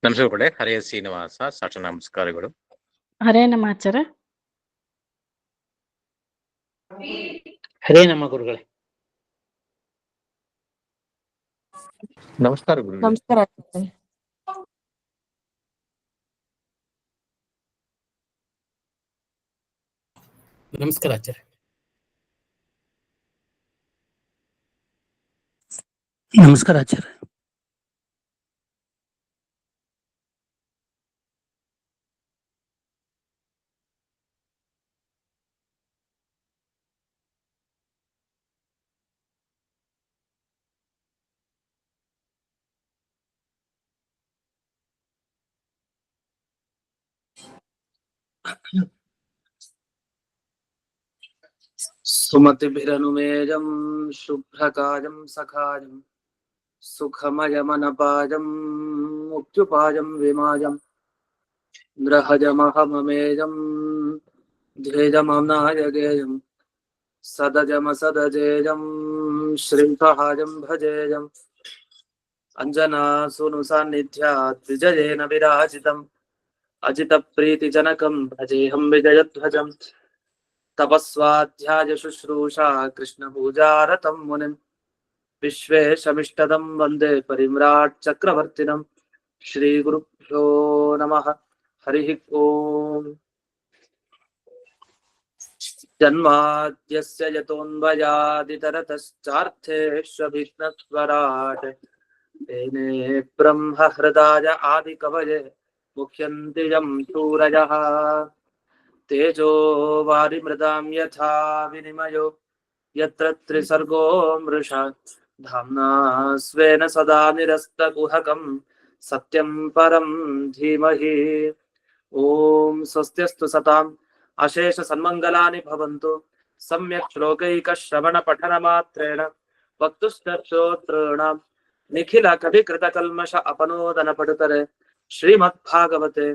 ನಮಸ್ಕಾರ. ಹರೇ ಶ್ರೀನಿವಾಸ ಸಾಟ ನಮಸ್ಕಾರಗಳು. ಹರೇ ನಮ್ಮ ಆಚಾರ್ಯ. ಹರೇ ನಮ್ಮ ಗುರುಗಳೇ. ನಮಸ್ಕಾರ ಗುರುಗಳೇ. ನಮಸ್ಕಾರ. ನಮಸ್ಕಾರ ಆಚಾರ್ಯ. ನಮಸ್ಕಾರ ಆಚಾರ್ಯ. ಸುಮತಿಭಿರನುಮೇಜಂ ಶುಭ್ರಕಾಜಂ ಸಖಾಜಂ ಸುಖಮಯಮನಪಾಜಂ ಮುಕ್ತ್ಯುಪಾಜಂ ವಿಮಾಜಂ ಗ್ರಹಜಮಹಮಮೇಜಂ ಧ್ಯೇಜಮನಾಯಗೇಯಂ ಸದಜಮಸದಜೇಜಂ ಶ್ರೀಂಸಹಾಜಂ ಭಜೇಜಂ ಅಂಜನಾಸುನು ಸಾನ್ನಿಧ್ಯಾತ್ ವಿಜಯೇನ ವಿರಾಜಿತಂ ಅಜಿತ ಪ್ರೀತಿಜನಕಂ ಭಜೇಹಂ ವಿಜಯಧ್ವಜಂ ತಪಸ್ವಾಧ್ಯಾಯ ಶುಶ್ರೂಷಾ ಕೃಷ್ಣ ಪೂಜಾರತಂ ಮುನಿಂ ವಿಶ್ವೇಶಮಿಷ್ಟದಂ ವಂದೇ ಪರಿಮ್ರಾಟ್ ಚಕ್ರವರ್ತಿನಂ ಶ್ರೀ ಗುರುಭ್ಯೋ ನಮಃ. ಹರಿ ಓಂ. ಜನ್ಮಾದ್ಯಸ್ಯ ಯತೋನ್ವಯಾದಿತರತಶ್ಚಾರ್ಥೇಷ್ವಭಿಘ್ನಸ್ವರಾಟ್ ತೇನೇ ಬ್ರಹ್ಮ ಹೃದಯ ಆದಿ ಕವಯೇ ಮುಖ್ಯಂತಿ ಯಂ ಸೂರಯಃ ತೇಜೋ ವಾರಿಮೃದಾಂ ಯಥಾ ವಿನಿಮಯೋ ಯತ್ರ ತ್ರಿಸರ್ಗೋ ಮೃಷಾ ಧಾಮ್ನಾ ಸ್ವೇನ ಸದಾ ನಿರಸ್ತಕುಹಕಂ ಸತ್ಯಂ ಪರಂ ಧೀಮಹಿ. ಓಂ ಸ್ವಸ್ತ್ಯಸ್ತು ಸತಾಂ ಅಶೇಷ ಸನ್ಮಂಗಲಾನಿ ಭವಂತು. ಸಮ್ಯಕ್ ಶ್ಲೋಕೈಕ ಶ್ರವಣ ಪಠನ ಮಾತ್ರೇಣ ವಕ್ತುಶ್ಚೋತॄಣಾಂ ನಿಖಿಲ ಕವಿ ಕೃತ ಕಲ್ಮಷ ಅಪನೋದನ ಪಡುತರೆ ಶ್ರೀಮದ್ ಭಾಗವತೆ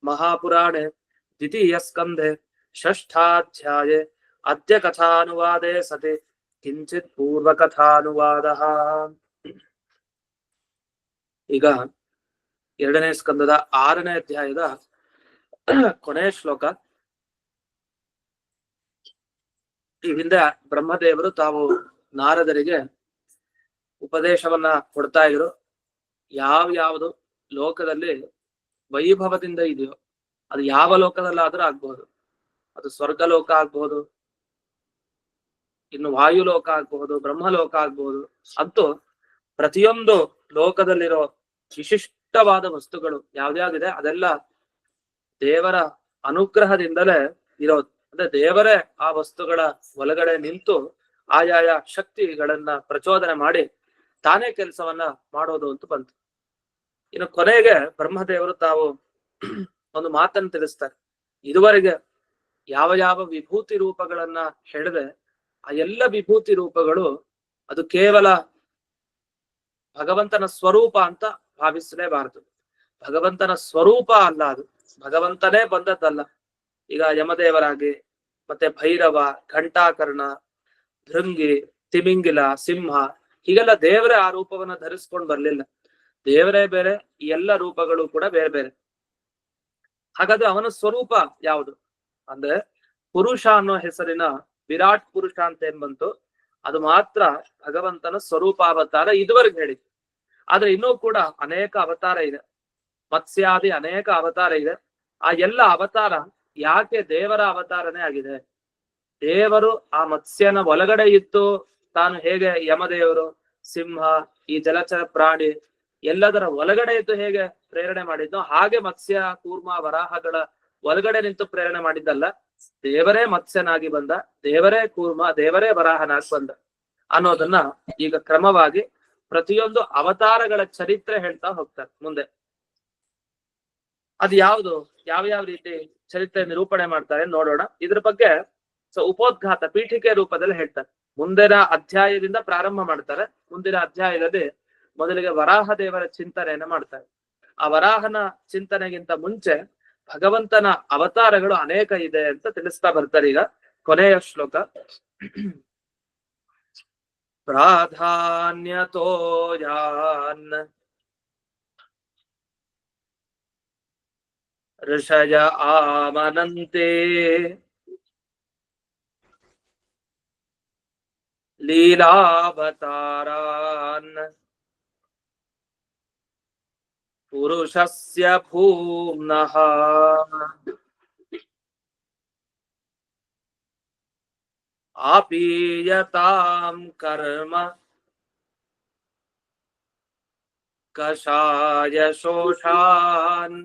ಮಹಾಪುರಾಣೆ ದ್ವಿತೀಯ ಸ್ಕಂಧೆ ಷಷ್ಠಾಧ್ಯಾಯೇ ಅದ್ಯ ಕಥಾನುವಾದೇ ಸತಿ ಕಿಂಚಿತ್ ಪೂರ್ವ ಕಥಾನುವಾದಃ. ಈಗ 2ನೇ ಸ್ಕಂದದ 6ನೇ ಅಧ್ಯಾಯದ ಕೊನೆಯ ಶ್ಲೋಕ. ಈ ಹಿಂದೆ ಬ್ರಹ್ಮದೇವರು ತಾವು ನಾರದರಿಗೆ ಉಪದೇಶವನ್ನ ಕೊಡ್ತಾ ಇದ್ರು. ಯಾವ್ಯಾವುದು ಲೋಕದಲ್ಲಿ ವೈಭವದಿಂದ ಇದೆಯೋ ಅದು ಯಾವ ಲೋಕದಲ್ಲಾದ್ರೂ ಆಗ್ಬಹುದು. ಅದು ಸ್ವರ್ಗಲೋಕ ಆಗ್ಬಹುದು, ಇನ್ನು ವಾಯುಲೋಕ ಆಗ್ಬಹುದು, ಬ್ರಹ್ಮಲೋಕ ಆಗ್ಬಹುದು. ಅಂತೂ ಪ್ರತಿಯೊಂದು ಲೋಕದಲ್ಲಿರೋ ವಿಶಿಷ್ಟವಾದ ವಸ್ತುಗಳು ಯಾವ್ದ್ಯಾವ್ದಿದೆ ಅದೆಲ್ಲ ದೇವರ ಅನುಗ್ರಹದಿಂದಲೇ ಇರೋದು. ಅಂದ್ರೆ ದೇವರೇ ಆ ವಸ್ತುಗಳ ಒಳಗಡೆ ನಿಂತು ಆಯಾಯ ಶಕ್ತಿಗಳನ್ನ ಪ್ರಚೋದನೆ ಮಾಡಿ ತಾನೇ ಕೆಲಸವನ್ನ ಮಾಡೋದು ಅಂತ ಬಂತು. ಇನ್ನು ಕೊನೆಗೆ ಬ್ರಹ್ಮದೇವರು ತಾವು ಒಂದು ಮಾತನ್ನು ತಿಳಿಸ್ತಾರೆ. ಇದುವರೆಗೆ ಯಾವ ಯಾವ ವಿಭೂತಿ ರೂಪಗಳನ್ನ ಹೇಳಿದೆ ಆ ಎಲ್ಲ ವಿಭೂತಿ ರೂಪಗಳು ಅದು ಕೇವಲ ಭಗವಂತನ ಸ್ವರೂಪ ಅಂತ ಭಾವಿಸಲೇಬಾರದು. ಭಗವಂತನ ಸ್ವರೂಪ ಅಲ್ಲ, ಅದು ಭಗವಂತನೇ ಬಂದದ್ದಲ್ಲ. ಈಗ ಯಮದೇವರಾಗಿ, ಮತ್ತೆ ಭೈರವ, ಘಂಟಾಕರ್ಣ, ಭೃಂಗಿ, ತಿಮಿಂಗಿಲ, ಸಿಂಹ ಹೀಗೆಲ್ಲ ದೇವರೇ ಆ ರೂಪವನ್ನ ಧರಿಸ್ಕೊಂಡು ಬರ್ಲಿಲ್ಲ. ದೇವರೇ ಬೇರೆ, ಈ ಎಲ್ಲ ರೂಪಗಳು ಕೂಡ ಬೇರೆ ಬೇರೆ. ಹಾಗಾದ್ರೆ ಅವನ ಸ್ವರೂಪ ಯಾವುದು ಅಂದ್ರೆ ಪುರುಷ ಅನ್ನೋ ಹೆಸರಿನ ವಿರಾಟ್ ಪುರುಷ ಅಂತ ಏನ್ ಬಂತು ಅದು ಮಾತ್ರ ಭಗವಂತನ ಸ್ವರೂಪಾವತಾರ ಇದುವರೆಗೆ ಹೇಳಿ. ಆದ್ರೆ ಇನ್ನೂ ಕೂಡ ಅನೇಕ ಅವತಾರ ಇದೆ, ಮತ್ಸ್ಯಾದಿ ಅನೇಕ ಅವತಾರ ಇದೆ. ಆ ಎಲ್ಲ ಅವತಾರ ಯಾಕೆ ದೇವರ ಅವತಾರನೇ ಆಗಿದೆ. ದೇವರು ಆ ಮತ್ಸ್ಯನ ಒಳಗಡೆ ಇತ್ತು. ತಾನು ಹೇಗೆ ಯಮದೇವರು, ಸಿಂಹ, ಈ ಜಲಚರ ಪ್ರಾಣಿ ಎಲ್ಲದರ ಒಳಗಡೆ ಇದ್ದು ಹೇಗೆ ಪ್ರೇರಣೆ ಮಾಡಿದ್ನೋ ಹಾಗೆ ಮತ್ಸ್ಯ, ಕೂರ್ಮ, ವರಾಹಗಳ ಒಳಗಡೆ ನಿಂತು ಪ್ರೇರಣೆ ಮಾಡಿದ್ದಲ್ಲ. ದೇವರೇ ಮತ್ಸ್ಯನಾಗಿ ಬಂದ, ದೇವರೇ ಕೂರ್ಮ, ದೇವರೇ ವರಾಹನಾಗಿ ಬಂದ ಅನ್ನೋದನ್ನ ಈಗ ಕ್ರಮವಾಗಿ ಪ್ರತಿಯೊಂದು ಅವತಾರಗಳ ಚರಿತ್ರೆ ಹೇಳ್ತಾ ಹೋಗ್ತಾರೆ ಮುಂದೆ. ಅದು ಯಾವುದು, ಯಾವ ರೀತಿ ಚರಿತ್ರೆ ನಿರೂಪಣೆ ಮಾಡ್ತಾರೆ ನೋಡೋಣ. ಇದ್ರ ಬಗ್ಗೆ ಉಪೋದ್ಘಾತ ಪೀಠಿಕೆ ರೂಪದಲ್ಲಿ ಹೇಳ್ತಾರೆ. ಮುಂದಿನ ಅಧ್ಯಾಯದಿಂದ ಪ್ರಾರಂಭ ಮಾಡ್ತಾರೆ. ಮುಂದಿನ ಅಧ್ಯಾಯದಲ್ಲಿ ಮೊದಲಿಗೆ ವರಾಹ ದೇವರ ಚಿಂತನೆಯನ್ನ ಮಾಡ್ತಾರೆ. ಆ ವರಾಹನ ಚಿಂತನೆಗಿಂತ ಮುಂಚೆ ಭಗವಂತನ ಅವತಾರಗಳು ಅನೇಕ ಇದೆ ಅಂತ ತಿಳಿಸ್ತಾ ಬರ್ತಾರೆ. ಈಗ ಕೊನೆಯ ಶ್ಲೋಕ. ಪ್ರಾಧಾನ್ಯತೋ ಯಾನ್ ಋಷಯ ಆಮನಂತೆ ಲೀಲಾವತಾರಾನ್ ಪುರುಷಸ್ಯ ಭೂಮ್ನಃ ಆಪೀಯತಾಂ ಕರ್ಮ ಕಷಾಯ ಶೋಷಾನ್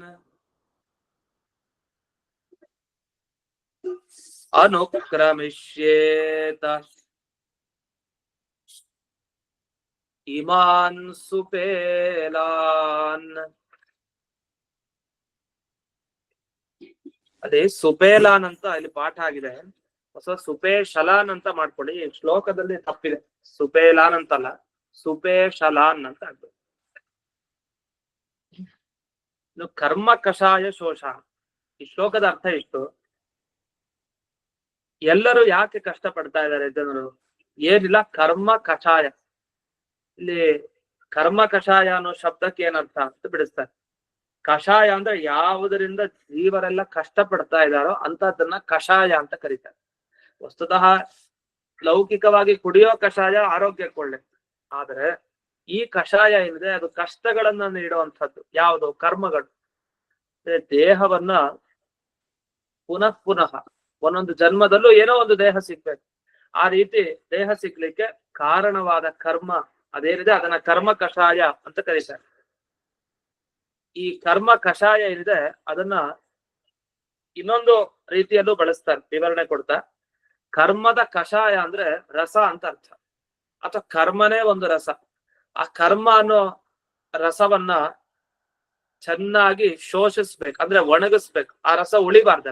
ಅನುಕ್ರಮಿಷ್ಯೇತ ಇಮಾನ್ ಸುಪೇಲಾನ್. ಅದೇ ಸುಪೇಲಾನ್ ಅಂತ ಇಲ್ಲಿ ಪಾಠ ಆಗಿದೆ, ಹೊಸ ಸುಪೇಶಲಾನ್ ಅಂತ ಮಾಡ್ಕೊಳ್ಳಿ. ಈ ಶ್ಲೋಕದಲ್ಲಿ ತಪ್ಪಿದೆ, ಸುಪೇಲಾನ್ ಅಂತಲ್ಲ, ಸುಪೇಶಲಾನ್ ಅಂತ ಆಗ್ಬೇಕು. ಇನ್ನು ಕರ್ಮ ಕಷಾಯ ಶೋಷ, ಈ ಶ್ಲೋಕದ ಅರ್ಥ ಇಷ್ಟು. ಎಲ್ಲರೂ ಯಾಕೆ ಕಷ್ಟ ಪಡ್ತಾ ಇದ್ದಾರೆ ಜನರು? ಏನಿಲ್ಲ, ಕರ್ಮ ಕಷಾಯ. ಇಲ್ಲಿ ಕರ್ಮ ಕಷಾಯ ಅನ್ನೋ ಶಬ್ದಕ್ಕೆ ಏನರ್ಥ ಅಂತ ಬಿಡಿಸ್ತಾರೆ. ಕಷಾಯ ಅಂದ್ರೆ ಯಾವುದರಿಂದ ಜೀವರೆಲ್ಲ ಕಷ್ಟ ಪಡ್ತಾ ಇದ್ದಾರೋ ಅಂತದನ್ನ ಕಷಾಯ ಅಂತ ಕರೀತಾರೆ. ವಸ್ತುತಃ ಲೌಕಿಕವಾಗಿ ಕುಡಿಯೋ ಕಷಾಯ ಆರೋಗ್ಯಕ್ಕೆ ಒಳ್ಳೆ, ಆದ್ರೆ ಈ ಕಷಾಯ ಏನಿದೆ ಅದು ಕಷ್ಟಗಳನ್ನ ನೀಡುವಂಥದ್ದು. ಯಾವುದು? ಕರ್ಮಗಳು. ದೇಹವನ್ನ ಪುನಃ ಪುನಃ ಒಂದೊಂದು ಜನ್ಮದಲ್ಲೂ ಏನೋ ಒಂದು ದೇಹ ಸಿಗ್ಬೇಕು. ಆ ರೀತಿ ದೇಹ ಸಿಗ್ಲಿಕ್ಕೆ ಕಾರಣವಾದ ಕರ್ಮ ಅದೇನಿದೆ ಅದನ್ನ ಕರ್ಮ ಕಷಾಯ ಅಂತ ಕರೀತಾರೆ. ಈ ಕರ್ಮ ಕಷಾಯ ಏನಿದೆ ಅದನ್ನ ಇನ್ನೊಂದು ರೀತಿಯಲ್ಲೂ ಬಳಸ್ತಾರೆ, ವಿವರಣೆ ಕೊಡ್ತಾ. ಕರ್ಮದ ಕಷಾಯ ಅಂದ್ರೆ ರಸ ಅಂತ ಅರ್ಥ, ಅಥವಾ ಕರ್ಮನೇ ಒಂದು ರಸ. ಆ ಕರ್ಮ ಅನ್ನೋ ರಸವನ್ನ ಚೆನ್ನಾಗಿ ಶೋಷಿಸ್ಬೇಕು, ಅಂದ್ರೆ ಒಣಗಿಸ್ಬೇಕು. ಆ ರಸ ಉಳಿಬಾರ್ದ,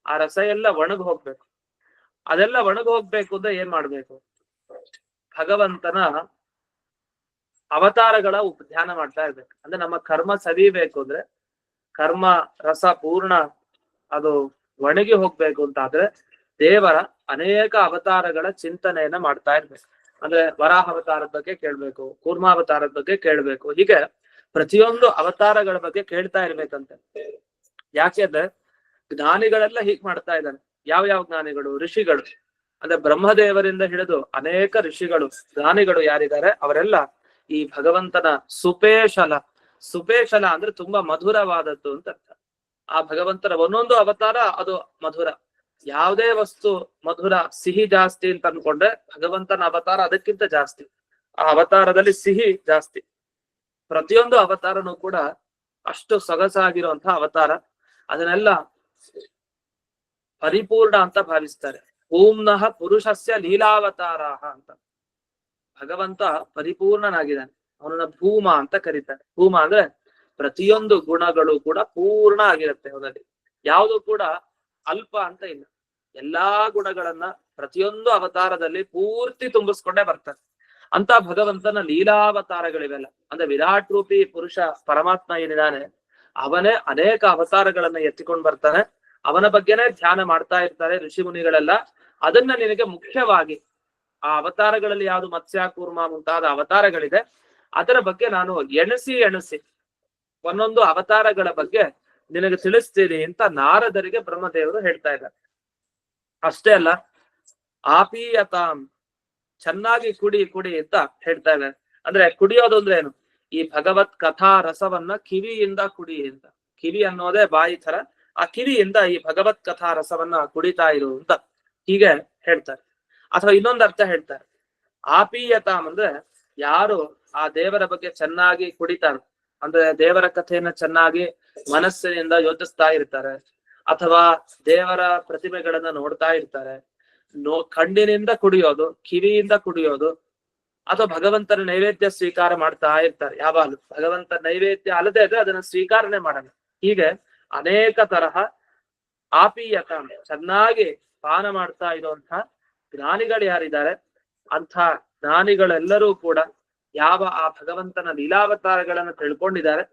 ಆ ರಸ ಎಲ್ಲ ಒಣಗಿ ಹೋಗ್ಬೇಕು. ಅದೆಲ್ಲ ಒಣಗಿ ಹೋಗ್ಬೇಕು ಅಂದ್ರೆ ಏನ್ ಮಾಡ್ಬೇಕು? ಭಗವಂತನ ಅವತಾರಗಳ ಧ್ಯಾನ ಮಾಡ್ತಾ ಇರ್ಬೇಕು. ಅಂದ್ರೆ ನಮ್ಮ ಕರ್ಮ ಸವಿಬೇಕು ಅಂದ್ರೆ, ಕರ್ಮ ರಸ ಪೂರ್ಣ ಅದು ಒಣಗಿ ಹೋಗ್ಬೇಕು ಅಂತ ಆದ್ರೆ ದೇವರ ಅನೇಕ ಅವತಾರಗಳ ಚಿಂತನೆಯನ್ನ ಮಾಡ್ತಾ ಇರ್ಬೇಕು. ಅಂದ್ರೆ ವರಾಹ ಅವತಾರದ ಬಗ್ಗೆ ಕೇಳ್ಬೇಕು, ಕೂರ್ಮಾವತಾರದ ಬಗ್ಗೆ ಕೇಳ್ಬೇಕು. ಹೀಗೆ ಪ್ರತಿಯೊಂದು ಅವತಾರಗಳ ಬಗ್ಗೆ ಕೇಳ್ತಾ ಇರ್ಬೇಕಂತೆ. ಯಾಕೆ ಅಂದ್ರೆ ಜ್ಞಾನಿಗಳೆಲ್ಲ ಹೀಗ್ ಮಾಡ್ತಾ ಇದ್ದಾನೆ. ಯಾವ ಜ್ಞಾನಿಗಳು? ಋಷಿಗಳು. ಅಂದ್ರೆ ಬ್ರಹ್ಮದೇವರಿಂದ ಹಿಡಿದು ಅನೇಕ ಋಷಿಗಳು ಜ್ಞಾನಿಗಳು ಯಾರಿದ್ದಾರೆ ಅವರೆಲ್ಲ ಈ ಭಗವಂತನ ಸುಪೇಶಲ. ಸುಪೇಶಲ ಅಂದ್ರೆ ತುಂಬಾ ಮಧುರವಾದದ್ದು ಅಂತ ಅರ್ಥ. ಆ ಭಗವಂತನ ಒಂದೊಂದು ಅವತಾರ ಅದು ಮಧುರ. ಯಾವುದೇ ವಸ್ತು ಮಧುರ, ಸಿಹಿ ಜಾಸ್ತಿ ಅಂತ ಅನ್ಕೊಂಡ್ರೆ ಭಗವಂತನ ಅವತಾರ ಅದಕ್ಕಿಂತ ಜಾಸ್ತಿ. ಆ ಅವತಾರದಲ್ಲಿ ಸಿಹಿ ಜಾಸ್ತಿ. ಪ್ರತಿಯೊಂದು ಅವತಾರನೂ ಕೂಡ ಅಷ್ಟು ಸೊಗಸಾಗಿರುವಂತಹ ಅವತಾರ. ಅದನ್ನೆಲ್ಲ ಪರಿಪೂರ್ಣ ಅಂತ ಭಾವಿಸ್ತಾರೆ. ಪೂಮ್ನಃ ಪುರುಷಸ್ಯ ಲೀಲಾವತಾರಾಹ ಅಂತ. ಭಗವಂತ ಪರಿಪೂರ್ಣನಾಗಿದ್ದಾನೆ, ಅವನನ್ನ ಭೂಮ ಅಂತ ಕರೀತಾರೆ. ಭೂಮ ಅಂದ್ರೆ ಪ್ರತಿಯೊಂದು ಗುಣಗಳು ಕೂಡ ಪೂರ್ಣ ಆಗಿರುತ್ತೆ ಅವನಲ್ಲಿ, ಯಾವುದು ಕೂಡ ಅಲ್ಪ ಅಂತ ಇಲ್ಲ. ಎಲ್ಲಾ ಗುಣಗಳನ್ನ ಪ್ರತಿಯೊಂದು ಅವತಾರದಲ್ಲಿ ಪೂರ್ತಿ ತುಂಬಿಸ್ಕೊಂಡೇ ಬರ್ತಾರೆ. ಅಂತ ಭಗವಂತನ ಲೀಲಾವತಾರಗಳಿವೆಲ್ಲ. ಅಂದ್ರೆ ವಿರಾಟ್ ರೂಪಿ ಪುರುಷ ಪರಮಾತ್ಮ ಏನಿದ್ದಾನೆ ಅವನೇ ಅನೇಕ ಅವತಾರಗಳನ್ನ ಎತ್ತಿಕೊಂಡು ಬರ್ತಾನೆ. ಅವನ ಬಗ್ಗೆನೇ ಧ್ಯಾನ ಮಾಡ್ತಾ ಇರ್ತಾರೆ ಋಷಿ ಮುನಿಗಳೆಲ್ಲ. ಅದನ್ನ ನಿನಗೆ ಮುಖ್ಯವಾಗಿ ಆ ಅವತಾರಗಳಲ್ಲಿ ಯಾವುದು ಮತ್ಸ್ಯ ಕೂರ್ಮ ಮುಂತಾದ ಅವತಾರಗಳಿದೆ ಅದರ ಬಗ್ಗೆ ನಾನು ಎಣಸಿ ಒಂದೊಂದು ಅವತಾರಗಳ ಬಗ್ಗೆ ನಿನಗೆ ತಿಳಿಸ್ತೀನಿ ಅಂತ ನಾರದರಿಗೆ ಬ್ರಹ್ಮದೇವರು ಹೇಳ್ತಾ ಇದ್ದಾರೆ. ಅಷ್ಟೇ ಅಲ್ಲ, ಆಪೀಯತಾಂ, ಚೆನ್ನಾಗಿ ಕುಡಿ ಅಂತ ಹೇಳ್ತಾ ಇದ್ದಾರೆ. ಅಂದ್ರೆ ಕುಡಿಯೋದು ಅಂದ್ರೆ ಏನು? ಈ ಭಗವತ್ ಕಥಾ ರಸವನ್ನ ಕಿವಿಯಿಂದ ಕುಡಿ ಅಂತ. ಕಿವಿ ಅನ್ನೋದೇ ಬಾಯಿ ತರ. ಆ ಕಿವಿಯಿಂದ ಈ ಭಗವತ್ ಕಥಾ ರಸವನ್ನ ಕುಡಿತಾ ಇರು ಅಂತ ಹೀಗೆ ಹೇಳ್ತಾರೆ. ಅಥವಾ ಇನ್ನೊಂದು ಅರ್ಥ ಹೇಳ್ತಾರೆ, ಆಪೀಯತಾಂ ಅಂದ್ರೆ ಯಾರು ಆ ದೇವರ ಬಗ್ಗೆ ಚೆನ್ನಾಗಿ ಕುಡಿತಾರ, ಅಂದ್ರೆ ದೇವರ ಕಥೆಯನ್ನ ಚೆನ್ನಾಗಿ ಮನಸ್ಸಿನಿಂದ ಯೋಚಿಸ್ತಾ ಇರ್ತಾರೆ, ಅಥವಾ ದೇವರ ಪ್ರತಿಮೆಗಳನ್ನ ನೋಡ್ತಾ ಇರ್ತಾರೆ. ಕಣ್ಣಿನಿಂದ ಕುಡಿಯೋದು, ಕಿವಿಯಿಂದ ಕುಡಿಯೋದು, ಅಥವಾ ಭಗವಂತನ ನೈವೇದ್ಯ ಸ್ವೀಕಾರ ಮಾಡ್ತಾ ಇರ್ತಾರೆ. ಯಾವಾಗಲೂ ಭಗವಂತ ನೈವೇದ್ಯ ಅಲ್ಲದೆ ಇದ್ರೆ ಅದನ್ನ ಸ್ವೀಕಾರನೆ ಮಾಡಲ್ಲ. ಹೀಗೆ ಅನೇಕ ತರಹ ಆಪೀಯತ ಚೆನ್ನಾಗಿ ಪಾನ ಮಾಡ್ತಾ ಇರುವಂತಹ ಜ್ಞಾನಿಗಳು ಯಾರಿದ್ದಾರೆ, ಅಂಥ ಜ್ಞಾನಿಗಳೆಲ್ಲರೂ ಕೂಡ ಯಾವ ಆ ಭಗವಂತನ ಲೀಲಾವತಾರಗಳನ್ನು ತಿಳ್ಕೊಂಡಿದ್ದಾರೆ,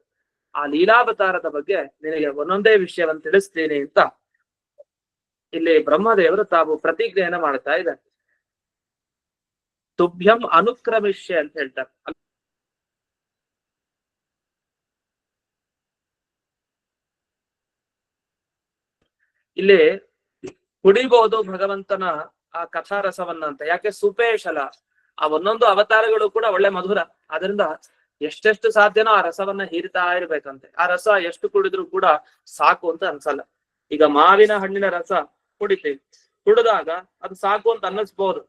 ಆ ಲೀಲಾವತಾರದ ಬಗ್ಗೆ ನಿನಗೆ ಒಂದೊಂದೇ ವಿಷಯವನ್ನು ತಿಳಿಸ್ತೀನಿ ಅಂತ ಇಲ್ಲಿ ಬ್ರಹ್ಮದೇವರು ತಾವು ಪ್ರತಿಜ್ಞೆಯನ್ನ ಮಾಡ್ತಾ ಇದ್ದಾರೆ. ತುಭ್ಯಂ ಅನುಕ್ರಮಿಷ್ಯ ಅಂತ ಹೇಳ್ತಾರೆ. ಇಲ್ಲಿ ಕುಡಿಬಹುದು ಭಗವಂತನ ಆ ಕಥಾರಸವನ್ನ ಅಂತ. ಯಾಕೆ ಸುಪೇಶಲ, ಆ ಒಂದೊಂದು ಅವತಾರಗಳು ಕೂಡ ಒಳ್ಳೆ ಮಧುರ. ಅದರಿಂದ ಎಷ್ಟೆಷ್ಟು ಸಾಧ್ಯನೋ ಆ ರಸವನ್ನ ಹೀರ್ತಾ ಇರ್ಬೇಕಂತೆ. ಆ ರಸ ಎಷ್ಟು ಕುಡಿದ್ರು ಕೂಡ ಸಾಕು ಅಂತ ಅನ್ಸಲ್ಲ. ಈಗ ಮಾವಿನ ಹಣ್ಣಿನ ರಸ ಕುಡಿತೀವಿ, ಕುಡಿದಾಗ ಅದು ಸಾಕು ಅಂತ ಅನ್ನಿಸ್ಬೋದು,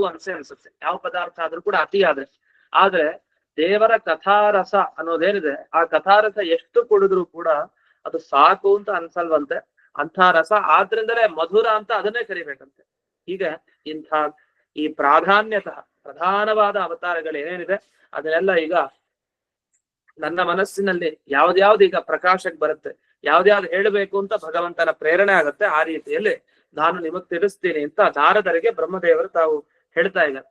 ಅನ್ಸುತ್ತೆ ಯಾವ ಪದಾರ್ಥ ಆದ್ರೂ ಕೂಡ ಅತಿ ಆದ್ರೆ ದೇವರ ಕಥಾರಸ ಅನ್ನೋದೇನಿದೆ, ಆ ಕಥಾರಸ ಎಷ್ಟು ಕುಡಿದ್ರು ಕೂಡ ಅದು ಸಾಕು ಅಂತ ಅನ್ಸಲ್ವಂತೆ. ಅಂಥ ರಸ ಆದ್ರಿಂದಲೇ ಮಧುರ ಅಂತ ಅದನ್ನೇ ಕರಿಬೇಕಂತೆ. ಹೀಗೆ ಇಂಥ ಈ ಪ್ರಧಾನವಾದ ಅವತಾರಗಳು ಏನೇನಿದೆ ಅದನ್ನೆಲ್ಲ ಈಗ ನನ್ನ ಮನಸ್ಸಿನಲ್ಲಿ ಯಾವ್ದ್ಯಾವ್ದು ಈಗ ಪ್ರಕಾಶಕ್ಕೆ ಬರುತ್ತೆ, ಯಾವ್ದ್ಯಾವ್ದು ಹೇಳಬೇಕು ಅಂತ ಭಗವಂತನ ಪ್ರೇರಣೆ ಆಗುತ್ತೆ, ಆ ರೀತಿಯಲ್ಲಿ ನಾನು ನಿಮಗ್ ತಿಳಿಸ್ತೀನಿ ಅಂತ ನಾರದರಿಗೆ ಬ್ರಹ್ಮದೇವರು ತಾವು ಹೇಳ್ತಾ ಇದ್ದಾರೆ.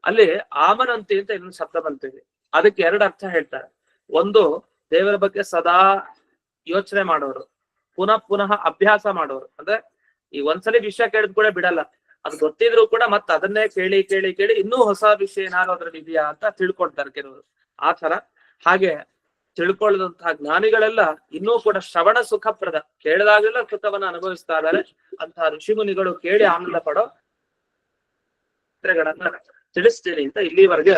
ಅಲ್ಲಿ ಆಮನಂತಿ ಅಂತ ಇನ್ನೊಂದು ಶಬ್ದ ಬಂತಿದೆ. ಅದಕ್ಕೆ ಎರಡು ಅರ್ಥ ಹೇಳ್ತಾರೆ. ಒಂದು, ದೇವರ ಬಗ್ಗೆ ಸದಾ ಯೋಚನೆ ಮಾಡೋರು, ಪುನಃ ಪುನಃ ಅಭ್ಯಾಸ ಮಾಡೋರು. ಅಂದ್ರೆ ಈ ಒಂದ್ಸಲಿ ವಿಷಯ ಕೇಳಿದ್ ಕೂಡ ಬಿಡಲ್ಲ, ಅದು ಗೊತ್ತಿದ್ರು ಕೂಡ ಮತ್ತೆ ಅದನ್ನೇ ಕೇಳಿ ಕೇಳಿ ಕೇಳಿ ಇನ್ನೂ ಹೊಸ ವಿಷಯ ಏನಾದ್ರು ಅದ್ರಲ್ಲಿ ಇದೆಯಾ ಅಂತ ತಿಳ್ಕೊಳ್ತಾರೆ ಕೆಲವರು. ಆ ತರ ಹಾಗೆ ತಿಳ್ಕೊಳ್ಳದಂತಹ ಜ್ಞಾನಿಗಳೆಲ್ಲ ಇನ್ನೂ ಕೂಡ ಶ್ರವಣ ಸುಖಪ್ರದ, ಕೇಳಿದಾಗಲೆಲ್ಲ ಸುಖವನ್ನ ಅನುಭವಿಸ್ತಾ ಇದ್ದಾರೆ. ಅಂತಹ ಋಷಿ ಮುನಿಗಳು ಕೇಳಿ ಆನಂದ ಪಡೋ ಗಳನ್ನ ತಿಳಿಸ್ತೀನಿ ಅಂತ ಇಲ್ಲಿವರೆಗೆ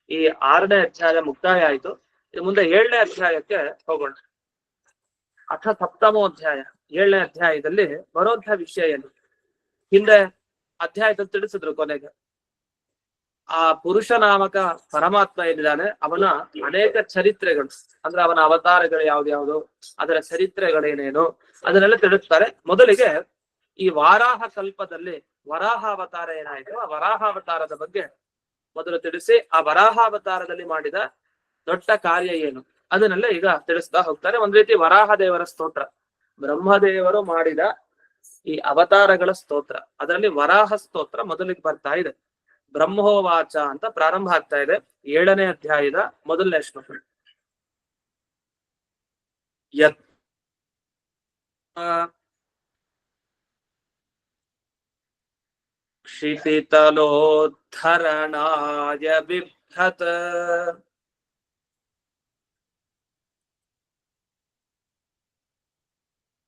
ಈ 6ನೇ ಅಧ್ಯಾಯ ಮುಕ್ತಾಯ ಆಯ್ತು. ಇನ್ನು ಮುಂದೆ 7ನೇ ಅಧ್ಯಾಯಕ್ಕೆ ಹೋಗೋಣ. ಅಥ ಸಪ್ತಮೋಧ್ಯಾಯ, 7ನೇ ಅಧ್ಯಾಯದಲ್ಲಿ ಬರುವಂತಹ ವಿಷಯ ಏನು, ಹಿಂದೆ ಅಧ್ಯಾಯದಲ್ಲಿ ತಿಳಿಸಿದ್ರು ಕೊನೆಗೆ. ಆ ಪುರುಷ ನಾಮಕ ಪರಮಾತ್ಮ ಏನಿದ್ದಾನೆ ಅವನ ಅನೇಕ ಚರಿತ್ರೆಗಳು, ಅಂದ್ರೆ ಅವನ ಅವತಾರಗಳು ಯಾವ್ದ್ಯಾವ್ದು, ಅದರ ಚರಿತ್ರೆಗಳೇನೇನು ಅದನ್ನೆಲ್ಲ ತಿಳಿಸ್ತಾರೆ. ಮೊದಲಿಗೆ ಈ ವಾರಾಹ ಕಲ್ಪದಲ್ಲಿ ವರಾಹ ಅವತಾರ ಏನಾಯ್ತು, ಆ ವರಾಹ ಅವತಾರದ ಬಗ್ಗೆ ಮೊದಲು ತಿಳಿಸಿ, ಆ ವರಾಹ ಅವತಾರದಲ್ಲಿ ಮಾಡಿದ ದೊಡ್ಡ ಕಾರ್ಯ ಏನು ಅದನ್ನೆಲ್ಲ ಈಗ ತಿಳಿಸ್ತಾ ಹೋಗ್ತಾರೆ. ಒಂದ್ ರೀತಿ ವರಾಹ ದೇವರ ಸ್ತೋತ್ರ, ಬ್ರಹ್ಮದೇವರು ಮಾಡಿದ ಈ ಅವತಾರಗಳ ಸ್ತೋತ್ರ, ಅದರಲ್ಲಿ ವರಾಹ ಸ್ತೋತ್ರ ಮೊದಲಿಗೆ ಬರ್ತಾ ಇದೆ. ಬ್ರಹ್ಮೋವಾಚ ಅಂತ ಪ್ರಾರಂಭ ಆಗ್ತಾ ಇದೆ 7ನೇ ಅಧ್ಯಾಯದ ಮೊದಲನೇ ಶ್ಲೋಕ. ಕ್ಷಿತಿತಲೋದ್ಧರಣಾಯ ಬಿಭ್ರತ್